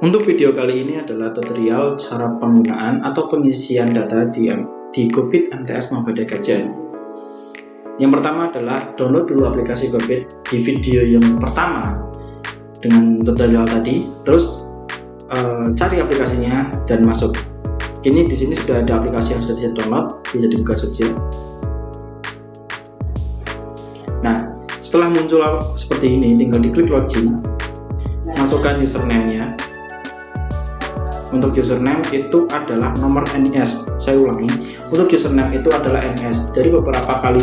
Untuk video kali ini adalah tutorial cara penggunaan atau pengisian data di GoPit MTS Muhammadiyah Kajian. Yang pertama adalah download dulu aplikasi GoPit di video yang pertama dengan tutorial tadi, terus cari aplikasinya dan masuk. Ini di sini sudah ada aplikasi yang sudah saya download, bisa dibuka saja. Nah, setelah muncul seperti ini, tinggal diklik login, masukkan username-nya. Untuk username itu adalah nomor NIS. Saya ulangi, untuk username itu adalah NIS. Dari beberapa kali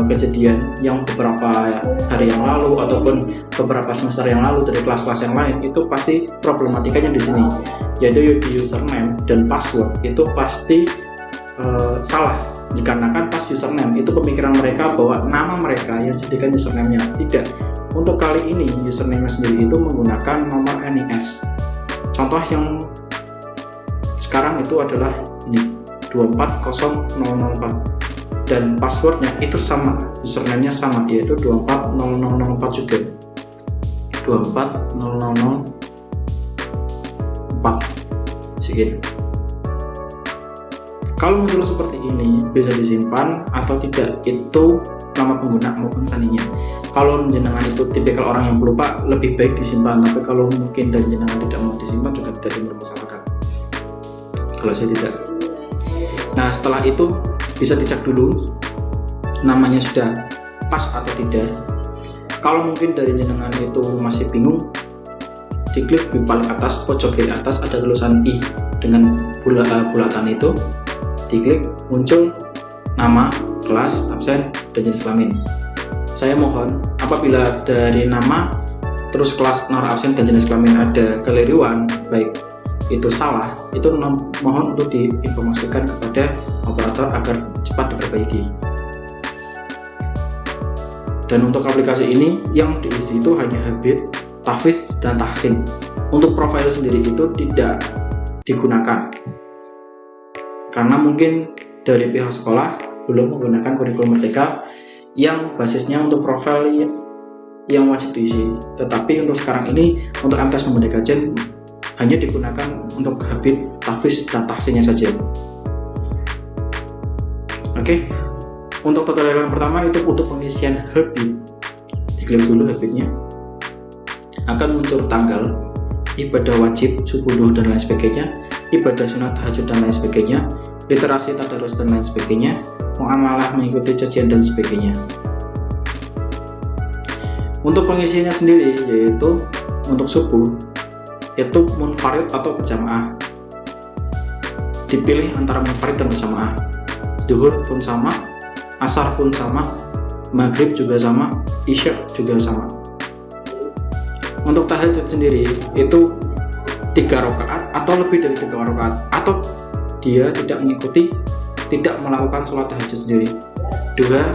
kejadian yang beberapa hari yang lalu ataupun beberapa semester yang lalu dari kelas-kelas yang lain, itu pasti problematikanya di sini, yaitu di username dan password itu pasti salah, dikarenakan pas username itu pemikiran mereka bahwa nama mereka yang jadikan username-nya. Tidak. Untuk kali ini username sendiri itu menggunakan nomor NIS. Contoh yang sekarang itu adalah ini 240004 dan passwordnya itu sama, username-nya sama, yaitu 240004 juga, 24004 segini. Kalau muncul seperti ini bisa disimpan atau tidak, itu nama pengguna maupun sandinya. Kalau jenengan itu tipikal orang yang pelupa, lebih baik disimpan. Tapi kalau mungkin dan jenengan tidak mau disimpan, juga tidak dipermasalahkan. Kalau saya tidak. Nah, setelah itu bisa dicek dulu namanya sudah pas atau tidak. Kalau mungkin dari jenengan itu masih bingung, diklik di paling atas pojok kiri atas ada tulisan I dengan bulatan itu, diklik, muncul nama, kelas, absen, dan jenis kelamin. Saya mohon apabila dari nama terus kelas, nomor absen, dan jenis kelamin ada keliruan, baik itu salah, itu mohon untuk diinformasikan kepada operator agar cepat diperbaiki. Dan untuk aplikasi ini yang diisi itu hanya habit, tahfiz, dan tahsin. Untuk profil sendiri itu tidak digunakan karena mungkin dari pihak sekolah belum menggunakan kurikulum Merdeka yang basisnya untuk profil yang wajib diisi. Tetapi untuk sekarang ini, untuk MTS Muhammadiyah Kajian hanya digunakan untuk habit, tahfiz, dan tahsinnya saja. Oke, untuk tutorial yang pertama itu untuk pengisian habit. Diklik dulu habitnya, akan muncul tanggal, ibadah wajib, subuh, duhur, dan lain sebagainya, ibadah sunat, tahajud, dan lain sebagainya, literasi, tadarus, dan lain sebagainya, muamalah, mengikuti cacian, dan sebagainya. Untuk pengisiannya sendiri, yaitu untuk subuh itu munfarid atau berjamaah, dipilih antara munfarid dan berjamaah. Duhur pun sama, asar pun sama, maghrib juga sama, isya juga sama. Untuk tahajud sendiri itu 3 rakaat atau lebih dari 3 rakaat, atau dia tidak melakukan sholat tahajud sendiri. Duha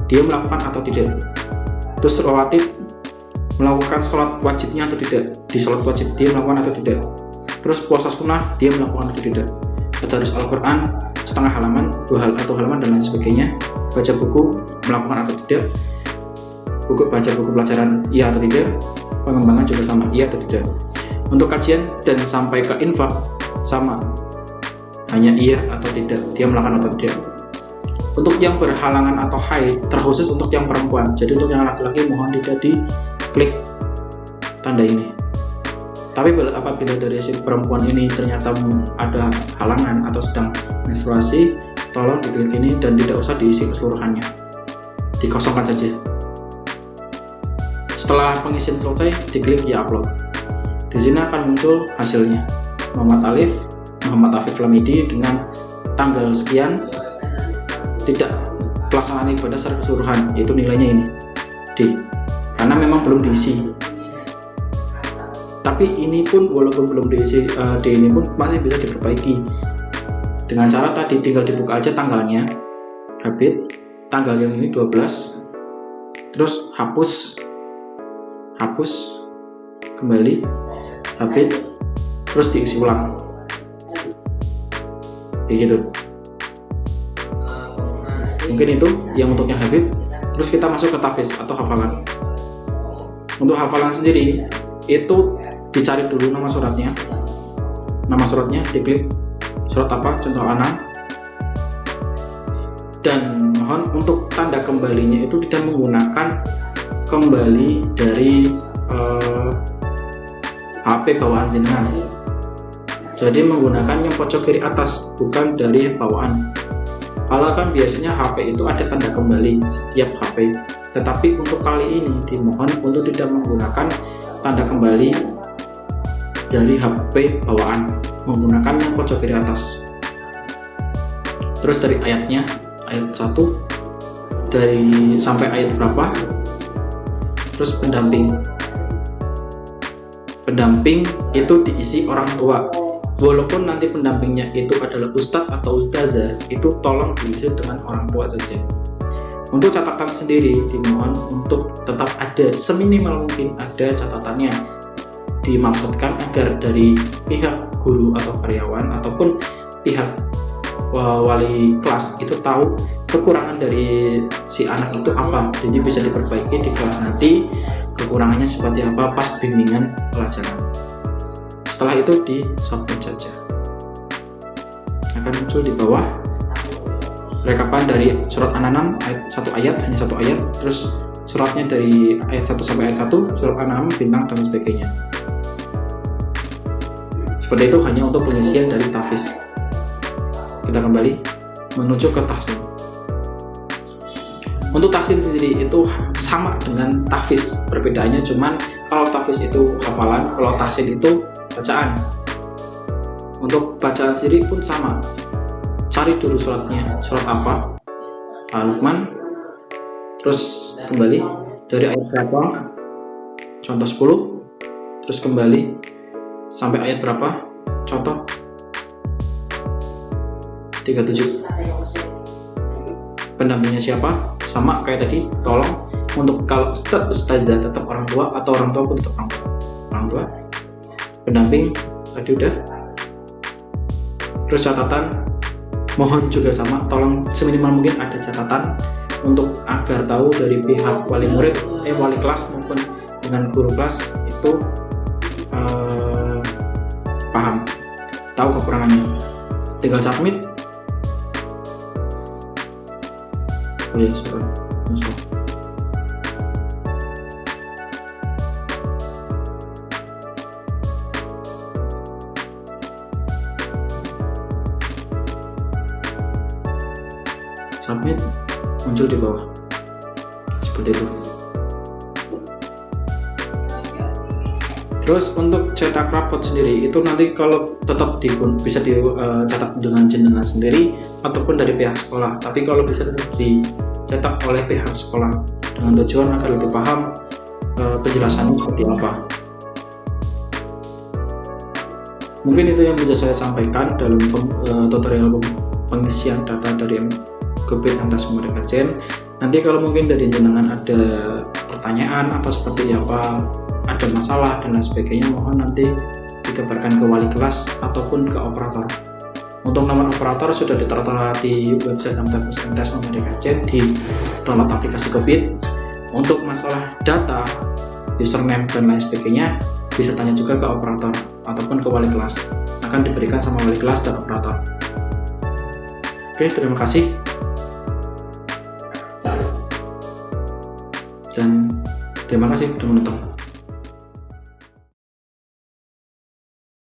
dia melakukan atau tidak. Terus rawatib melakukan sholat wajibnya atau tidak. Di sholat wajib dia melakukan atau tidak. Terus puasa sunnah dia melakukan atau tidak. Tadarus Al-Quran setengah halaman, 2 atau halaman, dan lain sebagainya. Baca buku melakukan atau tidak. Baca buku pelajaran iya atau tidak. Pengembangan juga sama, iya atau tidak. Untuk kajian dan sampai ke infak sama, hanya iya atau tidak, dia melakukan atau tidak. Untuk yang berhalangan atau haid, terkhusus untuk yang perempuan. Jadi untuk yang laki-laki mohon tidak diklik tanda ini. Tapi apabila dari si perempuan ini ternyata ada halangan atau sedang menstruasi, tolong diklik ini dan tidak usah diisi keseluruhannya, dikosongkan saja. Setelah pengisian selesai, diklik ya upload. Di sini akan muncul hasilnya. Muhammad Afif Lamidi dengan tanggal sekian, tidak pelaksanaan ibadah secara keseluruhan, yaitu nilainya ini D, karena memang belum diisi. Tapi ini pun walaupun belum diisi, D ini pun masih bisa diperbaiki dengan cara tadi, tinggal dibuka aja tanggalnya, habit, tanggal yang ini 12, terus hapus kembali, habit, terus diisi ulang, kayak gitu. Mungkin itu yang untuk yang habit. Terus kita masuk ke tahfiz atau hafalan. Untuk hafalan sendiri itu dicari dulu nama suratnya. Nama suratnya diklik, surat apa, contoh A6. Dan mohon untuk tanda kembalinya itu tidak menggunakan kembali dari HP bawaan jenengan. Jadi menggunakan yang pojok kiri atas, bukan dari bawaan. Kalau kan biasanya HP itu ada tanda kembali setiap HP, tetapi untuk kali ini dimohon untuk tidak menggunakan tanda kembali dari HP bawaan, menggunakan yang pojok kiri atas. Terus dari ayatnya, ayat 1 dari sampai ayat berapa, terus pendamping itu diisi orang tua. Walaupun nanti pendampingnya itu adalah ustadz atau ustazah, itu tolong diisi dengan orang tua saja. Untuk catatan sendiri dimohon untuk tetap ada, seminimal mungkin ada catatannya. Dimaksudkan agar dari pihak guru atau karyawan ataupun pihak wali kelas itu tahu kekurangan dari si anak itu apa, jadi bisa diperbaiki di kelas nanti kekurangannya seperti apa pas bimbingan pelajaran. Setelah itu di submit saja, akan muncul di bawah rekapan dari surat An-6 ayat 1 ayat, hanya 1 ayat, terus suratnya dari ayat 1 sampai ayat 1, surat An-6 bintang dan sebagainya. Seperti itu hanya untuk pengisian dari tahfiz. Kita kembali menuju ke tahsin. Untuk tahsin sendiri itu sama dengan tahfiz, perbedaannya cuman kalau tahfiz itu hafalan, kalau tahsin itu bacaan. Untuk bacaan sendiri pun sama, cari dulu suratnya, surat apa, Al-Luqman, terus kembali dari ayat berapa, contoh 10, terus kembali sampai ayat berapa, contoh 37. Pendampingnya siapa, sama kayak tadi, tolong untuk kalau ustadz ustazah tetap orang tua, atau orang tua pun tetap orang tua. Pendamping tadi udah. Terus catatan mohon juga sama, tolong seminimal mungkin ada catatan untuk agar tahu dari pihak wali murid, wali kelas maupun dengan guru kelas itu paham, tahu kekurangannya. Tinggal submit. Oh ya, sudah masuk. Submit, muncul di bawah seperti itu. Terus untuk cetak rapot sendiri itu nanti kalau tetap bisa dicetak dengan jenengan sendiri ataupun dari pihak sekolah, tapi kalau bisa tetap dicetak oleh pihak sekolah dengan tujuan agar lebih paham penjelasannya seperti apa. Mungkin itu yang bisa saya sampaikan dalam tutorial pengisian data dari GoPit MTS Pemerintah Jen. Nanti kalau mungkin dari jenengan ada pertanyaan atau seperti apa, ada masalah dan lain sebagainya, mohon nanti dikabarkan ke wali kelas ataupun ke operator. Untuk nomor operator sudah ditera di website MTS Pemerintah Jen, di download aplikasi GoPit. Untuk masalah data, username dan lain sebagainya bisa tanya juga ke operator ataupun ke wali kelas, akan diberikan sama wali kelas dan operator. Oke, terima kasih. Dan terima kasih sudah menonton.